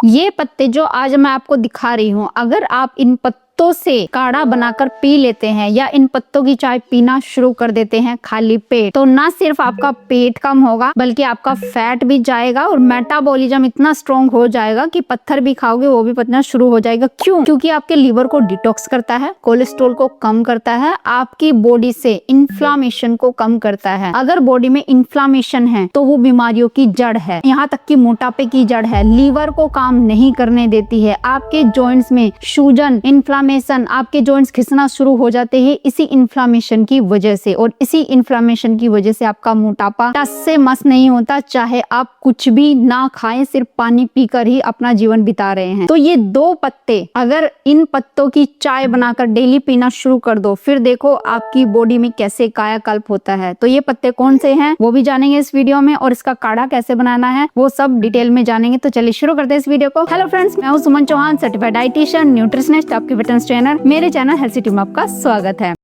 ये पत्ते जो आज मैं आपको दिखा रही हूँ, अगर आप इन पत्तों से काढ़ा बनाकर पी लेते हैं या इन पत्तों की चाय पीना शुरू कर देते हैं खाली पेट, तो ना सिर्फ आपका पेट कम होगा बल्कि आपका फैट भी जाएगा और मेटाबॉलिज्म इतना स्ट्रॉन्ग हो जाएगा कि पत्थर भी खाओगे वो भी पचना शुरू हो जाएगा। क्यों? क्योंकि आपके लीवर को डिटॉक्स करता है, कोलेस्ट्रॉल को कम करता है, आपकी बॉडी से इन्फ्लामेशन को कम करता है। अगर बॉडी में इन्फ्लामेशन है तो वो बीमारियों की जड़ है, यहाँ तक कि मोटापे की जड़ है। लीवर को काम नहीं करने देती है, आपके जॉइंट्स में सूजन, इन्फ्लामेशन, आपके जॉइंट्स खिसना शुरू हो जाते हैं इसी इन्फ्लामेशन की वजह से। और इसी इन्फ्लामेशन की वजह से आपका मोटापा टस से मस नहीं होता, चाहे आप कुछ भी ना खाएं, सिर्फ पानी पीकर ही अपना जीवन बिता रहे हैं। तो ये 2 पत्ते, अगर इन पत्तों की चाय बनाकर डेली पीना शुरू कर दो, फिर देखो आपकी बॉडी में कैसे कायाकल्प होता है। तो ये पत्ते कौन से हैं वो भी जानेंगे इस वीडियो में, और इसका काढ़ा कैसे बनाना है वो सब डिटेल में जानेंगे। तो चलिए शुरू करते हैं इस वीडियो को। हेलो फ्रेंड्स, मैं हूं सुमन चौहान, सर्टिफाइड डाइटिशियन, न्यूट्रिशनिस्ट, आपके फिटनेस ट्रेनर। मेरे चैनल हेल्थ सिटी में आपका स्वागत है।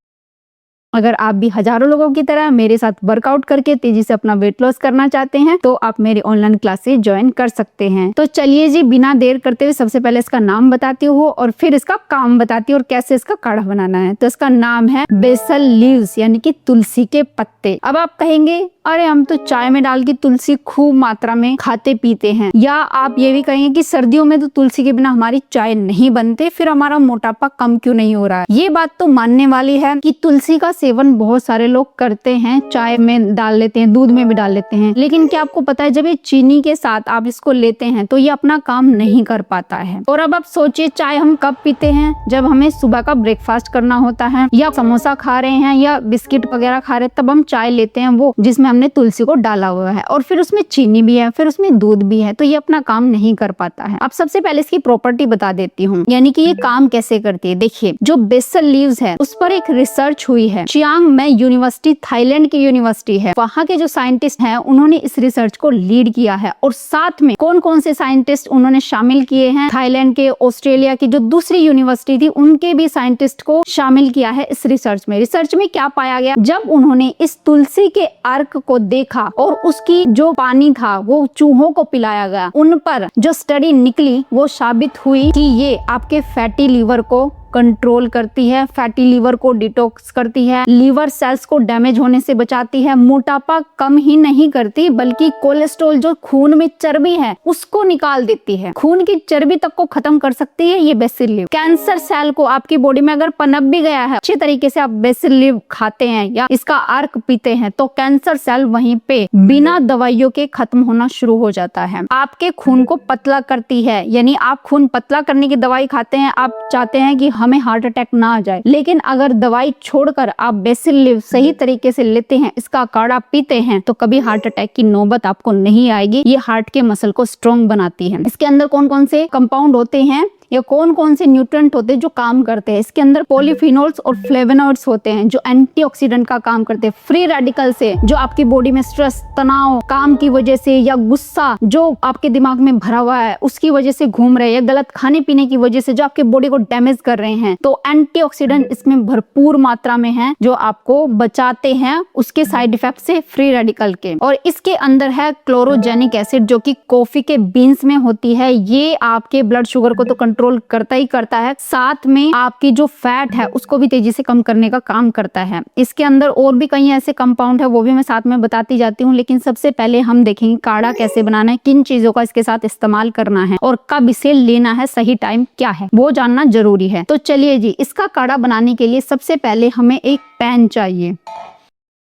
अगर आप भी हजारों लोगों की तरह मेरे साथ वर्कआउट करके तेजी से अपना वेट लॉस करना चाहते हैं तो आप मेरी ऑनलाइन क्लासेस ज्वाइन कर सकते हैं। तो चलिए जी, बिना देर करते हुए सबसे पहले इसका नाम बताती हूँ और फिर इसका काम बताती हूँ और कैसे इसका काढ़ा बनाना है। तो इसका नाम है बेसल लीव्स, यानी कि तुलसी के पत्ते। अब आप कहेंगे अरे हम तो चाय में डाल के तुलसी खूब मात्रा में खाते पीते हैं, या आप ये भी कहेंगे कि सर्दियों में तो तुलसी के बिना हमारी चाय नहीं बनते, फिर हमारा मोटापा कम क्यों नहीं हो रहा है। ये बात तो मानने वाली है कि तुलसी का सेवन बहुत सारे लोग करते हैं, चाय में डाल लेते हैं, दूध में भी डाल लेते हैं। लेकिन क्या आपको पता है, जब ये चीनी के साथ आप इसको लेते हैं तो ये अपना काम नहीं कर पाता है। और अब आप सोचिए, चाय हम कब पीते हैं? जब हमें सुबह का ब्रेकफास्ट करना होता है, या समोसा खा रहे हैं या बिस्किट वगैरह खा रहे हैं, तब हम चाय लेते हैं, वो जिसमें हमने तुलसी को डाला हुआ है, और फिर उसमें चीनी भी है, फिर उसमें दूध भी है, तो ये अपना काम नहीं कर पाता है। अब सबसे पहले इसकी प्रॉपर्टी बता देती हूँ, यानी कि ये काम कैसे करती है। देखिए, जो बेसल लीव्स है उस पर एक रिसर्च हुई है, चियांग में यूनिवर्सिटी, थाईलैंड की यूनिवर्सिटी है। वहाँ के जो साइंटिस्ट हैं उन्होंने इस रिसर्च को लीड किया है, और साथ में कौन कौन से साइंटिस्ट उन्होंने शामिल किए हैं, थाईलैंड के, ऑस्ट्रेलिया की जो दूसरी यूनिवर्सिटी थी उनके भी साइंटिस्ट को शामिल किया है इस रिसर्च में। रिसर्च में क्या पाया गया, जब उन्होंने इस तुलसी के अर्क को देखा और उसकी जो पानी था वो चूहों को पिलाया गया, उन पर जो स्टडी निकली वो साबित हुई कि ये आपके फैटी लीवर को कंट्रोल करती है, फैटी लीवर को डिटॉक्स करती है, लीवर सेल्स को डैमेज होने से बचाती है, मोटापा कम ही नहीं करती बल्कि कोलेस्ट्रॉल, जो खून में चर्बी है उसको निकाल देती है, खून की चर्बी तक को खत्म कर सकती है ये बेसिल लीव। कैंसर सेल को आपकी बॉडी में अगर पनप भी गया है, अच्छी तरीके से आप बेसिल लीव खाते हैं या इसका अर्क पीते हैं, तो कैंसर सेल वहीं पे बिना दवाइयों के खत्म होना शुरू हो जाता है। आपके खून को पतला करती है, यानी आप खून पतला करने की दवाई खाते हैं, आप चाहते हैं कि हमें हार्ट अटैक ना आ जाए, लेकिन अगर दवाई छोड़कर आप बेसिल लीव सही तरीके से लेते हैं, इसका काढ़ा पीते हैं, तो कभी हार्ट अटैक की नौबत आपको नहीं आएगी। ये हार्ट के मसल को स्ट्रॉन्ग बनाती है। इसके अंदर कौन कौन से कंपाउंड होते हैं या कौन कौन से न्यूट्रिएंट होते हैं जो काम करते हैं, इसके अंदर पॉलीफिनोल्स और फ्लेवोनॉइड्स होते हैं जो एंटीऑक्सीडेंट का काम करते हैं। फ्री रेडिकल से जो आपकी बॉडी में स्ट्रेस, तनाव, काम की वजह से या गुस्सा जो आपके दिमाग में भरा हुआ है उसकी वजह से घूम रहे हैं, या गलत खाने पीने की वजह से जो आपके बॉडी को डैमेज कर रहे हैं, तो एंटीऑक्सीडेंट इसमें भरपूर मात्रा में है जो आपको बचाते हैं उसके साइड इफेक्ट से, फ्री रेडिकल के। और इसके अंदर है क्लोरोजेनिक एसिड जो कि कॉफी के बीन्स में होती है, ये आपके ब्लड शुगर को तो कंट्रोल करता ही करता है, साथ में आपकी जो फैट है उसको भी तेजी से कम करने का काम करता है। इसके अंदर और भी कई ऐसे कंपाउंड है, वो भी मैं साथ में बताती जाती हूँ, लेकिन सबसे पहले हम देखेंगे काढ़ा कैसे बनाना है, किन चीजों का इसके साथ इस्तेमाल करना है और कब इसे लेना है, सही टाइम क्या है वो जानना जरूरी है। तो चलिए जी, इसका काढ़ा बनाने के लिए सबसे पहले हमें एक पैन चाहिए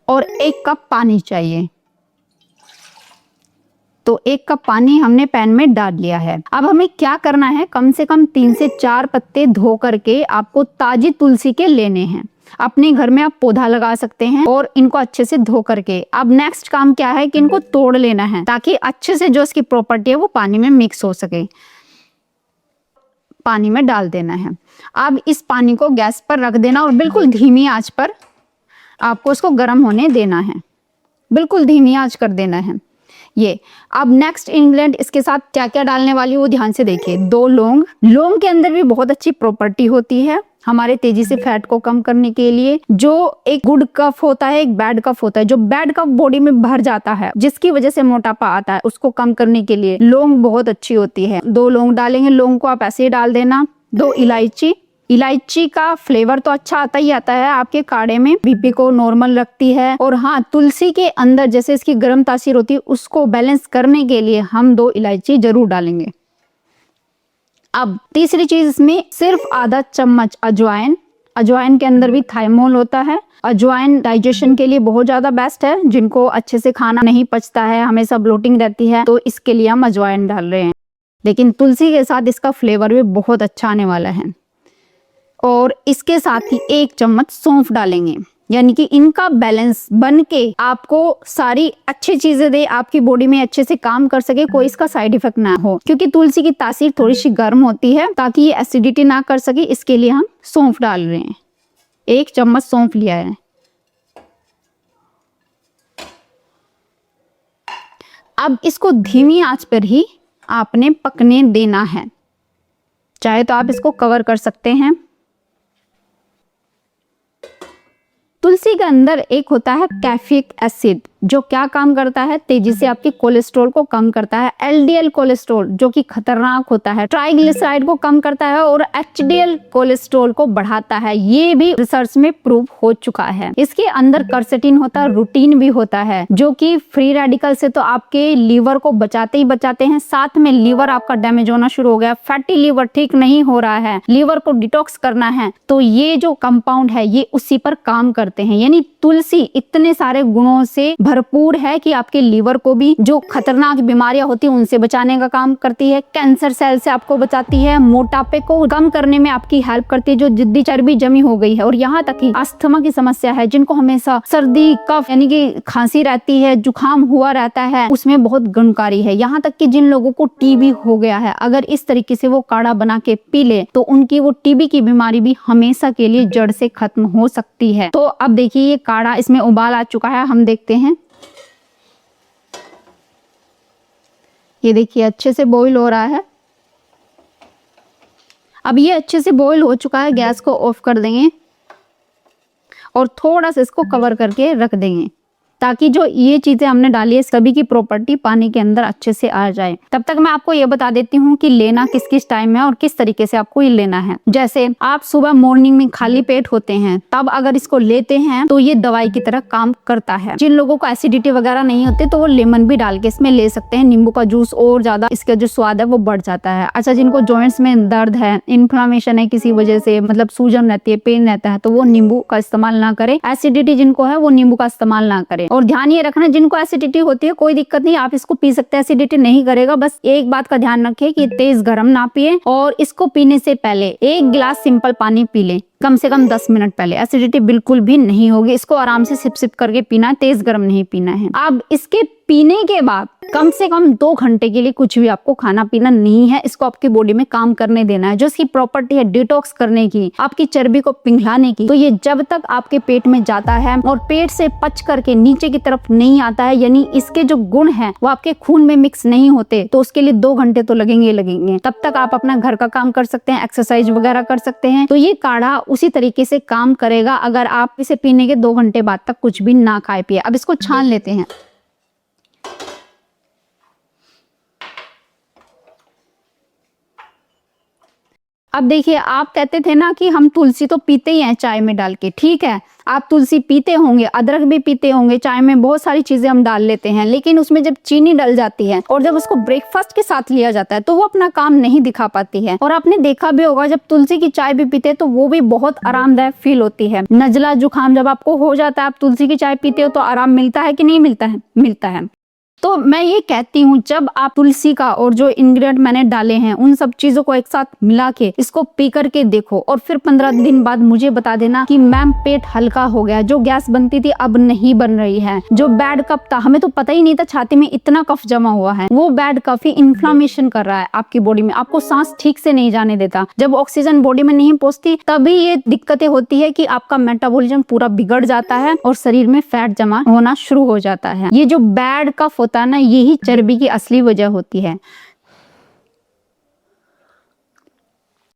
और 1 कप पानी चाहिए। तो 1 कप पानी हमने पैन में डाल लिया है। अब हमें क्या करना है, कम से कम 3 से 4 पत्ते धो करके आपको ताजी तुलसी के लेने हैं। अपने घर में आप पौधा लगा सकते हैं और इनको अच्छे से धो करके, अब नेक्स्ट काम क्या है कि इनको तोड़ लेना है ताकि अच्छे से जो इसकी प्रॉपर्टी है वो पानी में मिक्स हो सके। पानी में डाल देना है। अब इस पानी को गैस पर रख देना और बिल्कुल धीमी आंच पर आपको इसको गर्म होने देना है, बिल्कुल धीमी आंच कर देना है। ये अब नेक्स्ट इंग्रेडिएंट इसके साथ क्या क्या डालने वाली वो ध्यान से देखिए। 2 लौंग, लौंग के अंदर भी बहुत अच्छी प्रॉपर्टी होती है, हमारे तेजी से फैट को कम करने के लिए। जो एक गुड कफ होता है, एक बैड कफ होता है। जो बैड कफ बॉडी में भर जाता है जिसकी वजह से मोटापा आता है, उसको कम करने के लिए लौंग बहुत अच्छी होती है। 2 लौंग डालेंगे, लौंग को आप ऐसे ही डाल देना। 2 इलायची, इलायची का फ्लेवर तो अच्छा आता ही आता है आपके काढ़े में, बीपी को नॉर्मल रखती है। और हाँ, तुलसी के अंदर जैसे इसकी गर्म तासीर होती है, उसको बैलेंस करने के लिए हम 2 इलायची जरूर डालेंगे। अब तीसरी चीज, इसमें सिर्फ आधा चम्मच अजवाइन। अजवाइन के अंदर भी थाइमोल होता है। अजवाइन डाइजेशन के लिए बहुत ज्यादा बेस्ट है। जिनको अच्छे से खाना नहीं पचता है, हमेशा ब्लोटिंग रहती है, तो इसके लिए हम अजवाइन डाल रहे हैं। लेकिन तुलसी के साथ इसका फ्लेवर भी बहुत अच्छा आने वाला है। और इसके साथ ही 1 चम्मच सौंफ डालेंगे, यानी कि इनका बैलेंस बन के आपको सारी अच्छी चीजें दे, आपकी बॉडी में अच्छे से काम कर सके, कोई इसका साइड इफेक्ट ना हो। क्योंकि तुलसी की तासीर थोड़ी सी गर्म होती है, ताकि ये एसिडिटी ना कर सके, इसके लिए हम सौंफ डाल रहे हैं। 1 चम्मच सौंफ लिया है। अब इसको धीमी आंच पर ही आपने पकने देना है। चाहे तो आप इसको कवर कर सकते हैं। तुलसी के अंदर एक होता है कैफिक एसिड, जो क्या काम करता है, तेजी से आपके कोलेस्ट्रॉल को कम करता है। एलडीएल कोलेस्ट्रॉल जो कि खतरनाक होता है, ट्राइग्लिसराइड को कम करता है और एचडीएल कोलेस्ट्रॉल को बढ़ाता है। ये भी रिसर्च में प्रूव हो चुका है। इसके अंदर कर्सेटिन होता है, रूटीन भी होता है, जो कि फ्री रेडिकल से तो आपके लीवर को बचाते ही बचाते हैं, साथ में लीवर आपका डैमेज होना शुरू हो गया, फैटी लीवर ठीक नहीं हो रहा है, लीवर को डिटॉक्स करना है, तो ये जो कंपाउंड है ये उसी पर काम करते हैं। यानी तुलसी इतने सारे गुणों से भरपूर है कि आपके लीवर को भी जो खतरनाक बीमारियां होती हैं उनसे बचाने का काम करती है, कैंसर सेल से आपको बचाती है, मोटापे को कम करने में आपकी हेल्प करती है, जो जिद्दी चर्बी जमी हो गई है, और यहाँ तक कि अस्थमा की समस्या है, जिनको हमेशा सर्दी कफ यानी कि खांसी रहती है, जुकाम हुआ रहता है, उसमें बहुत गुणकारी है। यहाँ तक कि जिन लोगों को टीबी हो गया है, अगर इस तरीके से वो काढ़ा बना के पी ले तो उनकी वो टीबी की बीमारी भी हमेशा के लिए जड़ से खत्म हो सकती है। तो अब देखिए ये काढ़ा, इसमें उबाल आ चुका है, हम देखते हैं। ये देखिए अच्छे से बॉईल हो रहा है। अब ये अच्छे से बॉईल हो चुका है, गैस को ऑफ कर देंगे और थोड़ा सा इसको कवर करके रख देंगे, ताकि जो ये चीजें हमने डाली है सभी की प्रॉपर्टी पानी के अंदर अच्छे से आ जाए। तब तक मैं आपको ये बता देती हूँ कि लेना किस किस टाइम में और किस तरीके से आपको ये लेना है। जैसे आप सुबह मॉर्निंग में खाली पेट होते हैं, तब अगर इसको लेते हैं तो ये दवाई की तरह काम करता है। जिन लोगों को एसिडिटी वगैरह नहीं होती तो वो लेमन भी डाल के इसमें ले सकते हैं, नींबू का जूस, और ज्यादा इसका जो स्वाद है वो बढ़ जाता है। अच्छा, जिनको जॉइंट्स में दर्द है, इन्फ्लामेशन है किसी वजह से, मतलब सूजन रहती है, पेन रहता है, तो वो नींबू का इस्तेमाल ना करें। एसिडिटी जिनको है वो नींबू का इस्तेमाल ना करें। और ध्यान ये रखना, जिनको एसिडिटी होती है कोई दिक्कत नहीं, आप इसको पी सकते हैं, एसिडिटी नहीं करेगा। बस एक बात का ध्यान रखें कि तेज गर्म ना पिए, और इसको पीने से पहले 1 गिलास सिंपल पानी पी लें, कम से कम 10 मिनट पहले। एसिडिटी बिल्कुल भी नहीं होगी। इसको आराम से सिप सिप करके पीना है, तेज गर्म नहीं पीना है। अब इसके पीने के बाद कम से कम 2 घंटे के लिए कुछ भी आपको खाना पीना नहीं है। इसको आपकी बॉडी में काम करने देना है। जो इसकी प्रॉपर्टी है डिटॉक्स करने की, आपकी चर्बी को पिघलाने की, तो ये जब तक आपके पेट में जाता है और पेट से पच करके नीचे की तरफ नहीं आता है, यानी इसके जो गुण हैं वो आपके खून में मिक्स नहीं होते, तो उसके लिए 2 घंटे तो लगेंगे। तब तक आप अपना घर का काम कर सकते हैं, एक्सरसाइज वगैरह कर सकते हैं। तो ये काढ़ा उसी तरीके से काम करेगा अगर आप इसे पीने के 2 घंटे बाद तक कुछ भी ना खाए पिए। अब इसको छान लेते हैं। अब देखिए, आप कहते थे ना कि हम तुलसी तो पीते ही हैं चाय में डाल के, ठीक है, आप तुलसी पीते होंगे, अदरक भी पीते होंगे, चाय में बहुत सारी चीजें हम डाल लेते हैं, लेकिन उसमें जब चीनी डल जाती है और जब उसको ब्रेकफास्ट के साथ लिया जाता है तो वो अपना काम नहीं दिखा पाती है। और आपने देखा भी होगा, जब तुलसी की चाय भी पीते हैं तो वो भी बहुत आरामदायक फील होती है। नजला जुकाम जब आपको हो जाता है, आप तुलसी की चाय पीते हो तो आराम मिलता है कि नहीं मिलता है? मिलता है। तो मैं ये कहती हूँ, जब आप तुलसी का और जो इंग्रेडिएंट मैंने डाले हैं उन सब चीजों को एक साथ मिला के इसको पी करके देखो, और फिर 15 दिन बाद मुझे बता देना कि मैम पेट हल्का हो गया, जो गैस बनती थी अब नहीं बन रही है, जो बैड कफ था, हमें तो पता ही नहीं था छाती में इतना कफ जमा हुआ है, वो बैड कफ ही इन्फ्लामेशन कर रहा है आपकी बॉडी में, आपको सांस ठीक से नहीं जाने देता। जब ऑक्सीजन बॉडी में नहीं पहुंचती तभी ये दिक्कतें होती है कि आपका मेटाबॉलिज्म पूरा बिगड़ जाता है और शरीर में फैट जमा होना शुरू हो जाता है। ये जो बैड कफ होता है ना, यही चर्बी की असली वजह होती है।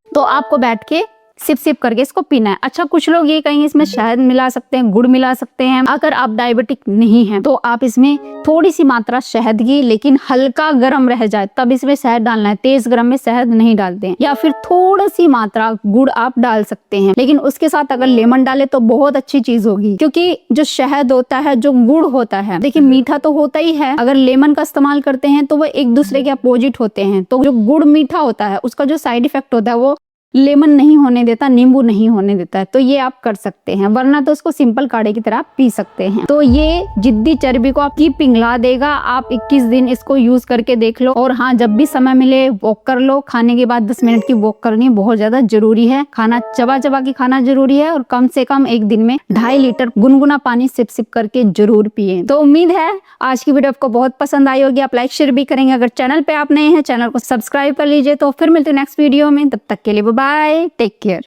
तो आपको बैठ के सिप सिप करके इसको पीना है। अच्छा, कुछ लोग ये कहेंगे इसमें शहद मिला सकते हैं, गुड़ मिला सकते हैं। अगर आप डायबिटिक नहीं हैं तो आप इसमें थोड़ी सी मात्रा शहद की, लेकिन हल्का गर्म रह जाए तब इसमें शहद डालना है, तेज गर्म में शहद नहीं डालते हैं। या फिर थोड़ी सी मात्रा गुड़ आप डाल सकते हैं, लेकिन उसके साथ अगर लेमन डाले तो बहुत अच्छी चीज होगी, क्योंकि जो शहद होता है, जो गुड़ होता है, देखिए मीठा तो होता ही है। अगर लेमन का इस्तेमाल करते हैं तो वो एक दूसरे के अपोजिट होते हैं। तो जो गुड़ मीठा होता है उसका जो साइड इफेक्ट होता है वो लेमन नहीं होने देता, नींबू नहीं होने देता है। तो ये आप कर सकते हैं, वरना तो उसको सिंपल काढ़े की तरह पी सकते हैं। तो ये जिद्दी चर्बी को आपकी पिघला देगा। आप 21 दिन इसको यूज करके देख लो। और हाँ, जब भी समय मिले वॉक कर लो। खाने के बाद 10 मिनट की वॉक करनी बहुत ज्यादा जरूरी है। खाना चबा चबा के खाना जरूरी है, और कम से कम एक दिन में 2.5 लीटर गुनगुना पानी सिप सिप करके जरूर पिए। तो उम्मीद है आज की वीडियो आपको बहुत पसंद आई होगी। आप लाइक शेयर भी करेंगे। अगर चैनल पे आप नए हैं, चैनल को सब्सक्राइब कर लीजिए। तो फिर मिलते हैं नेक्स्ट वीडियो में, तब तक के लिए बाय, टेक केयर।